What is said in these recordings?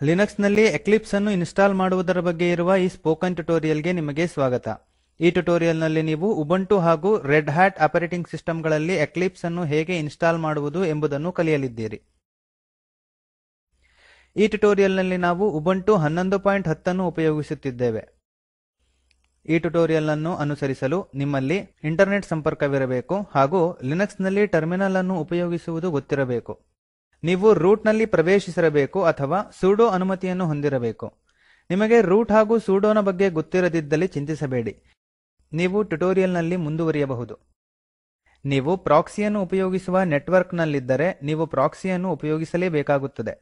Linux ನಲ್ಲಿ Eclipse ಅನ್ನು install ಮಾಡುವುದರ ಬಗ್ಗೆ ಇರುವ ಈ ಸ್ಪೋಕನ್ ಟ್ಯುಟೋರಿಯಲ್ ಗೆ ನಿಮಗೆ ಸ್ವಾಗತ. ಈ ಟ್ಯುಟೋರಿಯಲ್ ನಲ್ಲಿ ನೀವು ಉಬುಂಟು ಹಾಗೂ ರೆಡ್ ಹ್ಯಾಟ್ ಆಪರೇಟಿಂಗ್ ಸಿಸ್ಟಮ್ ಗಳಲ್ಲಿ ಎಕ್ಲಿಪ್ಸ್ ಅನ್ನು ಹೇಗೆ ಇನ್ಸ್ಟಾಲ್ ಮಾಡುವುದು ಎಂಬುದನ್ನು ಕಲಿಯಲಿದ್ದೀರಿ. ಈ ಟ್ಯುಟೋರಿಯಲ್ ನಲ್ಲಿ ನಾವು ಉಬುಂಟು 11.10 ಅನ್ನು ಉಪಯೋಗಿಸುತ್ತಿದ್ದೇವೆ. ಈ ಟ್ಯುಟೋರಿಯಲ್ ಅನ್ನು ಅನುಸರಿಸಲು ನಿಮ್ಮಲ್ಲಿ ಇಂಟರ್ನೆಟ್ ಸಂಪರ್ಕವಿರಬೇಕು ಹಾಗೂ ಲಿನಕ್ಸ್ ನಲ್ಲಿ ಟರ್ಮಿನಲ್ ಅನ್ನು ಉಪಯೋಗಿಸುವುದು ಗೊತ್ತಿರಬೇಕು. ನೀವು ರೂಟ್ ನಲ್ಲಿ ಪ್ರವೇಶಿಸಿರಬೇಕು ಅಥವಾ ಸುಡೋ ಅನುಮತಿಯನ್ನು ಹೊಂದಿರಬೇಕು. ನಿಮಗೆ ರೂಟ್ ಹಾಗೂ ಸುಡೋನ ಬಗ್ಗೆ ಗೊತ್ತಿರದಿದ್ದಲ್ಲಿ ಚಿಂತಿಸಬೇಡಿ, ನೀವು ಟ್ಯುಟೋರಿಯಲ್ ನಲ್ಲಿ ಮುಂದುವರಿಯಬಹುದು. ನೀವು ಪ್ರಾಕ್ಸಿಯನ್ನು ಉಪಯೋಗಿಸುವ ನೆಟ್ವರ್ಕ್ ನಲ್ಲಿದ್ದರೆ ನೀವು ಪ್ರಾಕ್ಸಿಯನ್ನು ಉಪಯೋಗಿಸಲೇಬೇಕಾಗುತ್ತದೆ.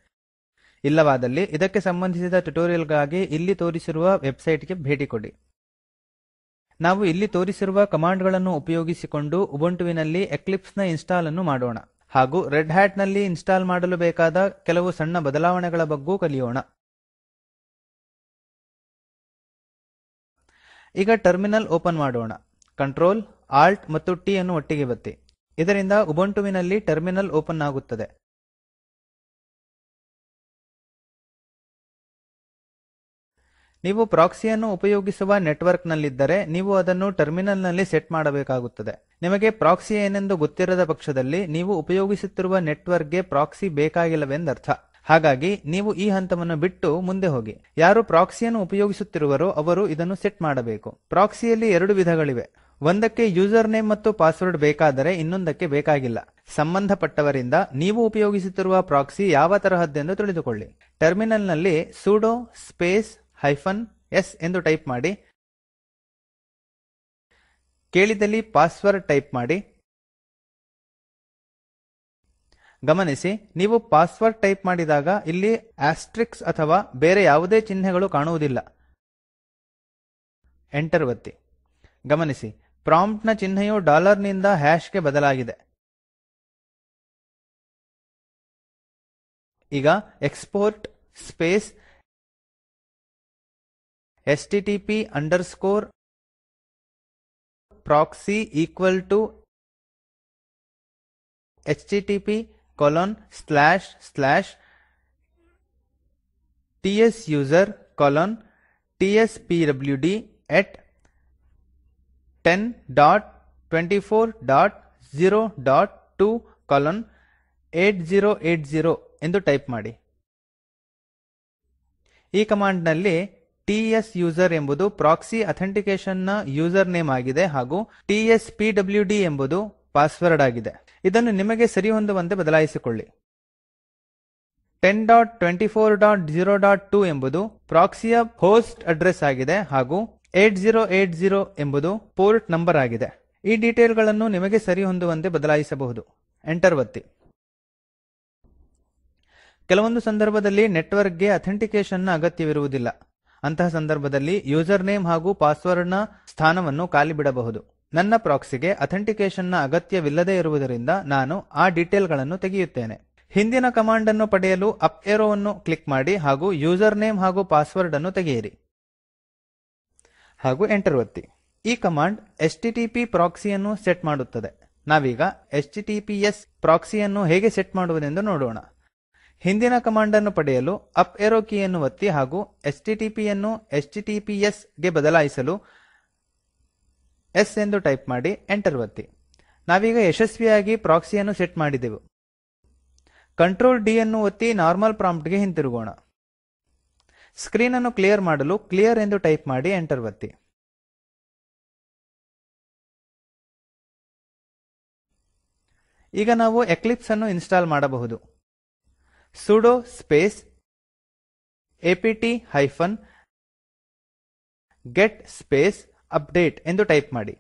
ಇಲ್ಲವಾದಲ್ಲಿ ಇದಕ್ಕೆ ಸಂಬಂಧಿಸಿದ ಟ್ಯುಟೋರಿಯಲ್ ಗಾಗಿ ಇಲ್ಲಿ ತೋರಿಸಿರುವ ವೆಬ್ಸೈಟ್ ಗೆ ಭೇಟಿ ಕೊಡಿ. ನಾವು ಇಲ್ಲಿ ತೋರಿಸಿರುವ ಕಮಾಂಡ್ ಗಳನ್ನು ಉಪಯೋಗಿಸಿಕೊಂಡು ಉಬುಂಟುವಿನಲ್ಲಿ ಎಕ್ಲಿಪ್ಸ್ ನ ಇನ್ಸ್ಟಾಲ್ ಅನ್ನು ಮಾಡೋಣ ಹಾಗೂ ರೆಡ್ ಹ್ಯಾಟ್ ನಲ್ಲಿ ಇನ್ಸ್ಟಾಲ್ ಮಾಡಲು ಬೇಕಾದ ಕೆಲವು ಸಣ್ಣ ಬದಲಾವಣೆಗಳ ಬಗ್ಗೂ ಕಲಿಯೋಣ. ಈಗ ಟರ್ಮಿನಲ್ ಓಪನ್ ಮಾಡೋಣ. ಕಂಟ್ರೋಲ್ ಆಲ್ಟ್ ಮತ್ತು ಟಿ ಅನ್ನು ಒಟ್ಟಿಗೆ ಒತ್ತಿ. ಇದರಿಂದ ಉಬುಂಟುವಿನಲ್ಲಿ ಟರ್ಮಿನಲ್ ಓಪನ್ ಆಗುತ್ತದೆ. ನೀವು ಪ್ರಾಕ್ಸಿಯನ್ನು ಉಪಯೋಗಿಸುವ ನೆಟ್ವರ್ಕ್ ನಲ್ಲಿದ್ದರೆ ನೀವು ಅದನ್ನು ಟರ್ಮಿನಲ್ ನಲ್ಲಿ ಸೆಟ್ ಮಾಡಬೇಕಾಗುತ್ತದೆ. ನಿಮಗೆ ಪ್ರಾಕ್ಸಿ ಏನೆಂದು ಗೊತ್ತಿರದ ಪಕ್ಷದಲ್ಲಿ ನೀವು ಉಪಯೋಗಿಸುತ್ತಿರುವ ನೆಟ್ವರ್ಕ್ ಗೆ ಪ್ರಾಕ್ಸಿ ಬೇಕಾಗಿಲ್ಲವೆಂದರ್ಥ. ಹಾಗಾಗಿ ನೀವು ಈ ಹಂತವನ್ನು ಬಿಟ್ಟು ಮುಂದೆ ಹೋಗಿ. ಯಾರು ಪ್ರಾಕ್ಸಿಯನ್ನು ಉಪಯೋಗಿಸುತ್ತಿರುವರೋ ಅವರು ಇದನ್ನು ಸೆಟ್ ಮಾಡಬೇಕು. ಪ್ರಾಕ್ಸಿಯಲ್ಲಿ ಎರಡು ವಿಧಗಳಿವೆ. ಒಂದಕ್ಕೆ ಯೂಸರ್ ನೇಮ್ ಮತ್ತು ಪಾಸ್ವರ್ಡ್ ಬೇಕಾದರೆ ಇನ್ನೊಂದಕ್ಕೆ ಬೇಕಾಗಿಲ್ಲ. ಸಂಬಂಧಪಟ್ಟವರಿಂದ ನೀವು ಉಪಯೋಗಿಸುತ್ತಿರುವ ಪ್ರಾಕ್ಸಿ ಯಾವ ತರಹದ್ದೆಂದು ತಿಳಿದುಕೊಳ್ಳಿ. ಟರ್ಮಿನಲ್ ನಲ್ಲಿ ಸುಡೋ ಸ್ಪೇಸ್ -s ಎಂದು ಟೈಪ್ ಮಾಡಿ. ಕೇಳಿದಲ್ಲಿ ಪಾಸ್ವರ್ಡ್ ಟೈಪ್ ಮಾಡಿ. ಗಮನಿಸಿ, ನೀವು ಪಾಸ್ವರ್ಡ್ ಟೈಪ್ ಮಾಡಿದಾಗ ಇಲ್ಲಿ ಆಸ್ಟ್ರಿಕ್ಸ್ ಅಥವಾ ಬೇರೆ ಯಾವುದೇ ಚಿಹ್ನೆಗಳು ಕಾಣುವುದಿಲ್ಲ. ಎಂಟರ್ ಒತ್ತಿ. ಗಮನಿಸಿ, ಪ್ರಾಂಪ್ಟ್ ನ ಚಿಹ್ನೆಯು ಡಾಲರ್ ನಿಂದ ಹ್ಯಾಶ್ ಗೆ ಬದಲಾಗಿದೆ. ಈಗ export space http_proxy equal to http://tsuser:10.24.0.2:8080 ಎಂದು ಟೈಪ್ ಮಾಡಿ. ಈ ಕಮಾಂಡ್ ನಲ್ಲಿ tsuser ಎಂಬುದು ಪ್ರಾಕ್ಸಿ ಅಥೆಂಟಿಕೇಶನ್ ನ ಯೂಸರ್ ನೇಮ್ ಆಗಿದೆ ಹಾಗೂ tspwd ಎಂಬುದು ಪಾಸ್ವರ್ಡ್ ಆಗಿದೆ. ಇದನ್ನು ನಿಮಗೆ ಸರಿಹೊಂದುವಂತೆ ಬದಲಾಯಿಸಿಕೊಳ್ಳಿ. 10.24.0.2 ಎಂಬುದು ಪ್ರಾಕ್ಸಿಯ ಹೋಸ್ಟ್ ಅಡ್ರೆಸ್ ಆಗಿದೆ ಹಾಗೂ 8080 ಎಂಬುದು ಪೋರ್ಟ್ ನಂಬರ್ ಆಗಿದೆ. ಈ ಡೀಟೇಲ್ ಗಳನ್ನು ನಿಮಗೆ ಸರಿಹೊಂದುವಂತೆ ಬದಲಾಯಿಸಬಹುದು. ಎಂಟರ್ ಒತ್ತಿ. ಕೆಲವೊಂದು ಸಂದರ್ಭದಲ್ಲಿ ನೆಟ್ವರ್ಕ್ ಗೆ ಅಥೆಂಟಿಕೇಶನ್ ನ ಅಗತ್ಯವಿರುವುದಿಲ್ಲ. ಅಂತಹ ಸಂದರ್ಭದಲ್ಲಿ ಯೂಸರ್ ನೇಮ್ ಹಾಗೂ ಪಾಸ್ವರ್ಡ್ ನ ಸ್ಥಾನವನ್ನು ಖಾಲಿ ಬಿಡಬಹುದು. ನನ್ನ ಪ್ರಾಕ್ಸಿಗೆ ಅಥೆಂಟಿಕೇಶನ್ ನ ಅಗತ್ಯವಿಲ್ಲದೇ ಇರುವುದರಿಂದ ನಾನು ಆ ಡೀಟೇಲ್ ಗಳನ್ನು ತೆಗೆಯುತ್ತೇನೆ. ಹಿಂದಿನ ಕಮಾಂಡ್ ಅನ್ನು ಪಡೆಯಲು ಅಪ್ ಏರೋ ವನ್ನು ಕ್ಲಿಕ್ ಮಾಡಿ ಹಾಗೂ ಯೂಸರ್ ನೇಮ್ ಹಾಗೂ ಪಾಸ್ವರ್ಡ್ ಅನ್ನು ತೆಗೆಯಿರಿ ಹಾಗೂ ಎಂಟರ್ ಒತ್ತಿ. ಈ ಕಮಾಂಡ್ ಎಚ್ಟಿಟಿಪಿ ಪ್ರಾಕ್ಸಿಯನ್ನು ಸೆಟ್ ಮಾಡುತ್ತದೆ. ನಾವೀಗ HTTPS ಪ್ರಾಕ್ಸಿಯನ್ನು ಹೇಗೆ ಸೆಟ್ ಮಾಡುವುದೆಂದು ನೋಡೋಣ. ಹಿಂದಿನ ಕಮಾಂಡ್ ಅನ್ನು ಪಡೆಯಲು ಅಪ್ ಏರೋ ಕೀಯನ್ನು ಒತ್ತಿ ಹಾಗೂ HTTP ಯನ್ನು HTTPS ಗೆ ಬದಲಾಯಿಸಲು S ಎಂದು ಟೈಪ್ ಮಾಡಿ ಎಂಟರ್ ಒತ್ತಿ. ನಾವೀಗ ಯಶಸ್ವಿಯಾಗಿ ಪ್ರಾಕ್ಸಿಯನ್ನು ಸೆಟ್ ಮಾಡಿದೆವು. ಕಂಟ್ರೋಲ್ D ಅನ್ನು ಒತ್ತಿ ನಾರ್ಮಲ್ ಪ್ರಾಂಪ್ಟ್ ಗೆ ಹಿಂತಿರುಗೋಣ. ಸ್ಕ್ರೀನ್ ಅನ್ನು ಕ್ಲಿಯರ್ ಮಾಡಲು ಕ್ಲಿಯರ್ ಎಂದು ಟೈಪ್ ಮಾಡಿ ಎಂಟರ್ ಒತ್ತಿ. ಈಗ ನಾವು ಎಕ್ಲಿಪ್ಸ್ ಅನ್ನು ಇನ್ಸ್ಟಾಲ್ ಮಾಡಬಹುದು. ಸುಡೋ ಸ್ಪೇಸ್ apt-get ಸ್ಪೇಸ್ ಅಪ್ಡೇಟ್ ಎಂದು ಟೈಪ್ ಮಾಡಿ.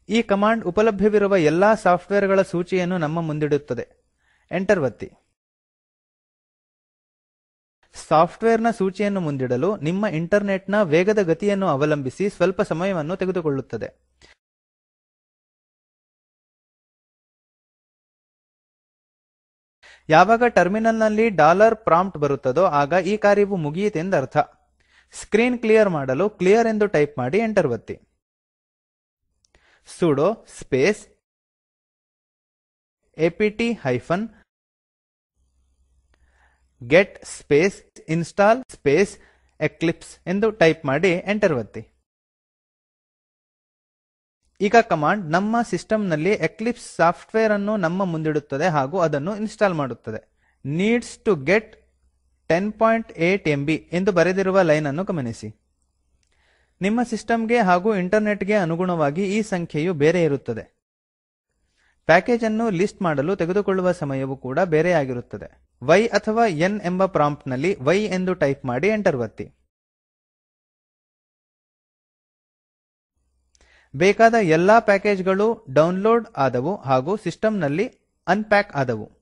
ಈ ಕಮಾಂಡ್ ಉಪಲಭ್ಯವಿರುವ ಎಲ್ಲಾ ಸಾಫ್ಟ್ವೇರ್ ಗಳ ಸೂಚಿಯನ್ನು ನಮ್ಮ ಮುಂದಿಡುತ್ತದೆ. ಎಂಟರ್ ಒತ್ತಿ. ಸಾಫ್ಟ್ವೇರ್ ನ ಸೂಚಿಯನ್ನು ಮುಂದಿಡಲು ನಿಮ್ಮ ಇಂಟರ್ನೆಟ್ ನ ವೇಗದ ಗತಿಯನ್ನು ಅವಲಂಬಿಸಿ ಸ್ವಲ್ಪ ಸಮಯವನ್ನು ತೆಗೆದುಕೊಳ್ಳುತ್ತದೆ. ಯಾವಾಗ ಟರ್ಮಿನಲ್ ನಲ್ಲಿ ಡಾಲರ್ ಪ್ರಾಂಪ್ಟ್ ಬರುತ್ತದೋ ಆಗ ಈ ಕಾರ್ಯವು ಮುಗಿಯಿತೆಂದರ್ಥ. ಸ್ಕ್ರೀನ್ ಕ್ಲಿಯರ್ ಮಾಡಲು ಕ್ಲಿಯರ್ ಎಂದು ಟೈಪ್ ಮಾಡಿ ಎಂಟರ್ ಒತ್ತಿ. ಸುಡೋ space apt get space install space Eclipse ಎಂದು ಟೈಪ್ ಮಾಡಿ ಎಂಟರ್ ಒತ್ತಿ. ಈಗ ಕಮಾಂಡ್ ನಮ್ಮ ಸಿಸ್ಟಮ್ ನಲ್ಲಿ ಎಕ್ಲಿಪ್ಸ್ ಸಾಫ್ಟ್ವೇರ್ ಅನ್ನು ನಮ್ಮ ಮುಂದಿಡುತ್ತದೆ ಹಾಗೂ ಅದನ್ನು ಇನ್ಸ್ಟಾಲ್ ಮಾಡುತ್ತದೆ. ನೀಡ್ಸ್ ಟು ಗೆಟ್ 10.8 MB ಎಂದು ಬರೆದಿರುವ ಲೈನ್ ಅನ್ನು ಗಮನಿಸಿ. ನಿಮ್ಮ ಸಿಸ್ಟಮ್ಗೆ ಹಾಗೂ ಇಂಟರ್ನೆಟ್ಗೆ ಅನುಗುಣವಾಗಿ ಈ ಸಂಖ್ಯೆಯು ಬೇರೆ ಇರುತ್ತದೆ. ಪ್ಯಾಕೇಜ್ ಅನ್ನು ಲಿಸ್ಟ್ ಮಾಡಲು ತೆಗೆದುಕೊಳ್ಳುವ ಸಮಯವು ಕೂಡ ಬೇರೆಯಾಗಿರುತ್ತದೆ. y ಅಥವಾ n ಎಂಬ ಪ್ರಾಂಪ್ಟ್ ನಲ್ಲಿ y ಎಂದು ಟೈಪ್ ಮಾಡಿ ಎಂಟರ್ ಒತ್ತಿ. ಬೇಕಾದ ಎಲ್ಲಾ ಪ್ಯಾಕೇಜ್ಗಳು ಡೌನ್ಲೋಡ್ ಆದವು ಹಾಗೂ ಸಿಸ್ಟಮ್ ನಲ್ಲಿ ಅನ್ಪ್ಯಾಕ್ ಆದವು.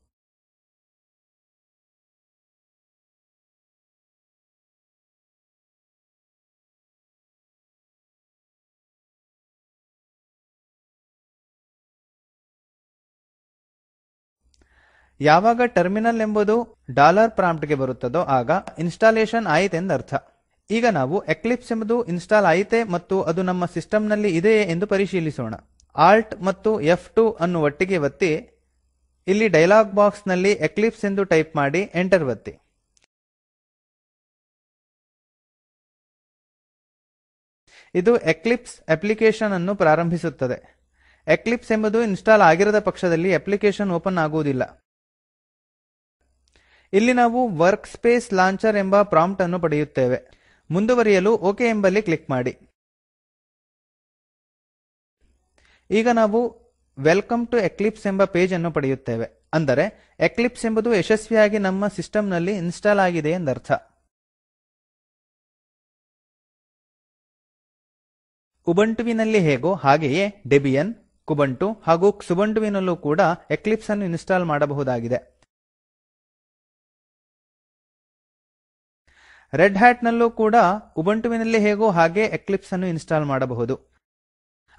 ಯಾವಾಗ ಟರ್ಮಿನಲ್ ಎಂಬುದು ಡಾಲರ್ ಪ್ರಾಂಪ್ಟ್ ಗೆ ಬರುತ್ತದೋ ಆಗ ಇನ್ಸ್ಟಾಲೇಷನ್ ಆಯಿತೆಂದರ್ಥ. ಈಗ ನಾವು ಎಕ್ಲಿಪ್ಸ್ ಎಂಬುದು ಇನ್ಸ್ಟಾಲ್ ಆಯಿತೆ ಮತ್ತು ಅದು ನಮ್ಮ ಸಿಸ್ಟಮ್ ನಲ್ಲಿ ಇದೆಯೇ ಎಂದು ಪರಿಶೀಲಿಸೋಣ. ಆಲ್ಟ್ ಮತ್ತು F2 ಅನ್ನು ಒಟ್ಟಿಗೆ ಒತ್ತಿ ಇಲ್ಲಿ ಡೈಲಾಗ್ ಬಾಕ್ಸ್ ನಲ್ಲಿ ಎಕ್ಲಿಪ್ಸ್ ಎಂದು ಟೈಪ್ ಮಾಡಿ ಎಂಟರ್ ಒತ್ತಿ. ಇದು ಎಕ್ಲಿಪ್ಸ್ ಅಪ್ಲಿಕೇಶನ್ ಅನ್ನು ಪ್ರಾರಂಭಿಸುತ್ತದೆ. ಎಕ್ಲಿಪ್ಸ್ ಎಂಬುದು ಇನ್ಸ್ಟಾಲ್ ಆಗಿರದ ಪಕ್ಷದಲ್ಲಿ ಅಪ್ಲಿಕೇಶನ್ ಓಪನ್ ಆಗುವುದಿಲ್ಲ. ಇಲ್ಲಿ ನಾವು ವರ್ಕ್ ಸ್ಪೇಸ್ ಲಾಂಚರ್ ಎಂಬ ಪ್ರಾಂಪ್ಟ್ ಅನ್ನು ಪಡೆಯುತ್ತೇವೆ. ಮುಂದುವರಿಯಲು ಒಕ್ ಎಂಬಲ್ಲಿ ಕ್ಲಿಕ್ ಮಾಡಿ. ಈಗ ನಾವು ವೆಲ್ಕಮ್ ಟು ಎಕ್ಲಿಪ್ಸ್ ಎಂಬ ಪೇಜ್ ಅನ್ನು ಪಡೆಯುತ್ತೇವೆ. ಅಂದರೆ ಎಕ್ಲಿಪ್ಸ್ ಎಂಬುದು ಯಶಸ್ವಿಯಾಗಿ ನಮ್ಮ ಸಿಸ್ಟಮ್ ನಲ್ಲಿ ಇನ್ಸ್ಟಾಲ್ ಆಗಿದೆ ಎಂದರ್ಥ. ಉಬುಂಟುವಿನಲ್ಲಿ ಹೇಗೋ ಹಾಗೆಯೇ ಡೆಬಿಯನ್, ಕುಬುಂಟು ಹಾಗೂ ಕ್ಸುಬುಂಟುವಿನಲ್ಲೂ ಕೂಡ ಎಕ್ಲಿಪ್ಸ್ ಅನ್ನು ಇನ್ಸ್ಟಾಲ್ ಮಾಡಬಹುದಾಗಿದೆ. ರೆಡ್ ಹ್ಯಾಟ್ ನಲ್ಲೂ ಕೂಡ ಉಬುಂಟುವಿನಲ್ಲಿ ಹೇಗೋ ಹಾಗೆ ಎಕ್ಲಿಪ್ಸ್ ಅನ್ನು ಇನ್ಸ್ಟಾಲ್ ಮಾಡಬಹುದು.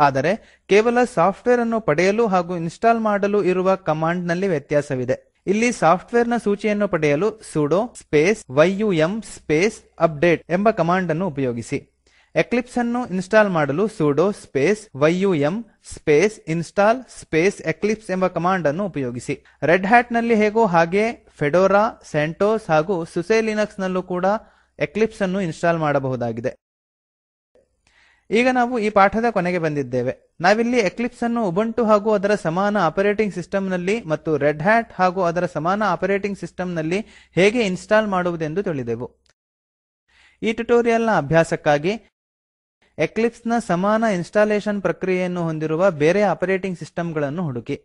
ಆದರೆ ಕೇವಲ ಸಾಫ್ಟ್ವೇರ್ ಅನ್ನು ಪಡೆಯಲು ಹಾಗೂ ಇನ್ಸ್ಟಾಲ್ ಮಾಡಲು ಇರುವ ಕಮಾಂಡ್ ನಲ್ಲಿ ವ್ಯತ್ಯಾಸವಿದೆ. ಇಲ್ಲಿ ಸಾಫ್ಟ್ವೇರ್ ನ ಸೂಚಿಯನ್ನು ಪಡೆಯಲು sudo space yum space update ಎಂಬ ಕಮಾಂಡ್ ಅನ್ನು ಉಪಯೋಗಿಸಿ. ಎಕ್ಲಿಪ್ಸ್ ಅನ್ನು ಇನ್ಸ್ಟಾಲ್ ಮಾಡಲು sudo space yum space install space Eclipse ಎಂಬ ಕಮಾಂಡ್ ಅನ್ನು ಉಪಯೋಗಿಸಿ. ರೆಡ್ ಹ್ಯಾಟ್ ನಲ್ಲಿ ಹೇಗೋ ಹಾಗೆ ಫೆಡೋರಾ, ಸೆಂಟೋಸ್ ಹಾಗೂ ಸುಸೆ ಲಿನಕ್ಸ್ ನಲ್ಲೂ ಕೂಡ ಎಕ್ಲಿಪ್ಸ್ ಅನ್ನು ಇನ್ಸ್ಟಾಲ್ ಮಾಡಬಹುದಾಗಿದೆ. ಈಗ ನಾವು ಈ ಪಾಠದ ಕೊನೆಗೆ ಬಂದಿದ್ದೇವೆ. ನಾವಿಲ್ಲಿ ಎಕ್ಲಿಪ್ಸ್ ಅನ್ನು ಉಬುಂಟು ಹಾಗೂ ಅದರ ಸಮಾನ ಆಪರೇಟಿಂಗ್ ಸಿಸ್ಟಮ್ ನಲ್ಲಿ ಮತ್ತು ರೆಡ್ ಹ್ಯಾಟ್ ಹಾಗೂ ಅದರ ಸಮಾನ ಆಪರೇಟಿಂಗ್ ಸಿಸ್ಟಮ್ ನಲ್ಲಿ ಹೇಗೆ ಇನ್ಸ್ಟಾಲ್ ಮಾಡುವುದೆಂದು ತಿಳಿದೆವು. ಈ ಟ್ಯುಟೋರಿಯಲ್ ನ ಅಭ್ಯಾಸಕ್ಕಾಗಿ ಎಕ್ಲಿಪ್ಸ್ ನ ಸಮಾನ ಇನ್ಸ್ಟಾಲೇಷನ್ ಪ್ರಕ್ರಿಯೆಯನ್ನು ಹೊಂದಿರುವ ಬೇರೆ ಆಪರೇಟಿಂಗ್ ಸಿಸ್ಟಮ್ ಗಳನ್ನು ಹುಡುಕಿ.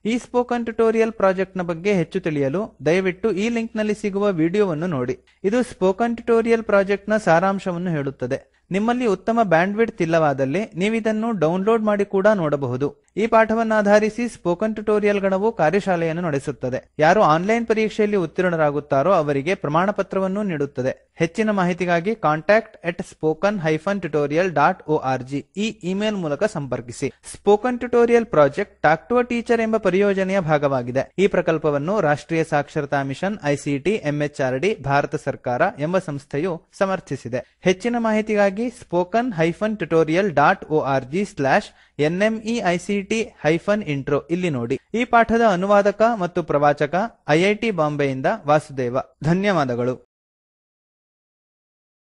ಈ ಸ್ಪೋಕನ್ ಟ್ಯುಟೋರಿಯಲ್ ಪ್ರಾಜೆಕ್ಟ್ ನ ಬಗ್ಗೆ ಹೆಚ್ಚು ತಿಳಿಯಲು ದಯವಿಟ್ಟು ಈ ಲಿಂಕ್ ನಲ್ಲಿ ಸಿಗುವ ವಿಡಿಯೋವನ್ನು ನೋಡಿ. ಇದು ಸ್ಪೋಕನ್ ಟ್ಯುಟೋರಿಯಲ್ ಪ್ರಾಜೆಕ್ಟ್ ನ ಸಾರಾಂಶವನ್ನು ಹೇಳುತ್ತದೆ. ನಿಮ್ಮಲ್ಲಿ ಉತ್ತಮ ಬ್ಯಾಂಡ್ವಿಡ್ತ್ ಇಲ್ಲವಾದಲ್ಲಿ ನೀವಿದನ್ನು ಡೌನ್ಲೋಡ್ ಮಾಡಿ ಕೂಡ ನೋಡಬಹುದು. ಈ ಪಾಠವನ್ನಾಧಾರಿಸಿ ಸ್ಪೋಕನ್ ಟ್ಯುಟೋರಿಯಲ್ ಗಣವು ಕಾರ್ಯಶಾಲೆಯನ್ನು ನಡೆಸುತ್ತದೆ. ಯಾರು ಆನ್ಲೈನ್ ಪರೀಕ್ಷೆಯಲ್ಲಿ ಉತ್ತೀರ್ಣರಾಗುತ್ತಾರೋ ಅವರಿಗೆ ಪ್ರಮಾಣ ಪತ್ರವನ್ನೂ ನೀಡುತ್ತದೆ. ಹೆಚ್ಚಿನ ಮಾಹಿತಿಗಾಗಿ contact@spoken-tutorial.org ಈ ಇಮೇಲ್ ಮೂಲಕ ಸಂಪರ್ಕಿಸಿ. Spoken tutorial project talk to a teacher ಎಂಬ ಪರಿಯೋಜನೆಯ ಭಾಗವಾಗಿದೆ. ಈ ಪ್ರಕಲ್ಪವನ್ನು ರಾಷ್ಟ್ರೀಯ ಸಾಕ್ಷರತಾ ಮಿಷನ್ ICT MHRD ಭಾರತ ಸರ್ಕಾರ ಎಂಬ ಸಂಸ್ಥೆಯು ಸಮರ್ಥಿಸಿದೆ. ಹೆಚ್ಚಿನ ಮಾಹಿತಿಗಾಗಿ spoken-tutorial.org/nmeict-intro ಇಲ್ಲಿ ನೋಡಿ. ಈ ಪಾಠದ ಅನುವಾದಕ ಮತ್ತು ಪ್ರವಾಚಕ IIT ಬಾಂಬೆಯಿಂದ ವಾಸುದೇವ. ಧನ್ಯವಾದಗಳು.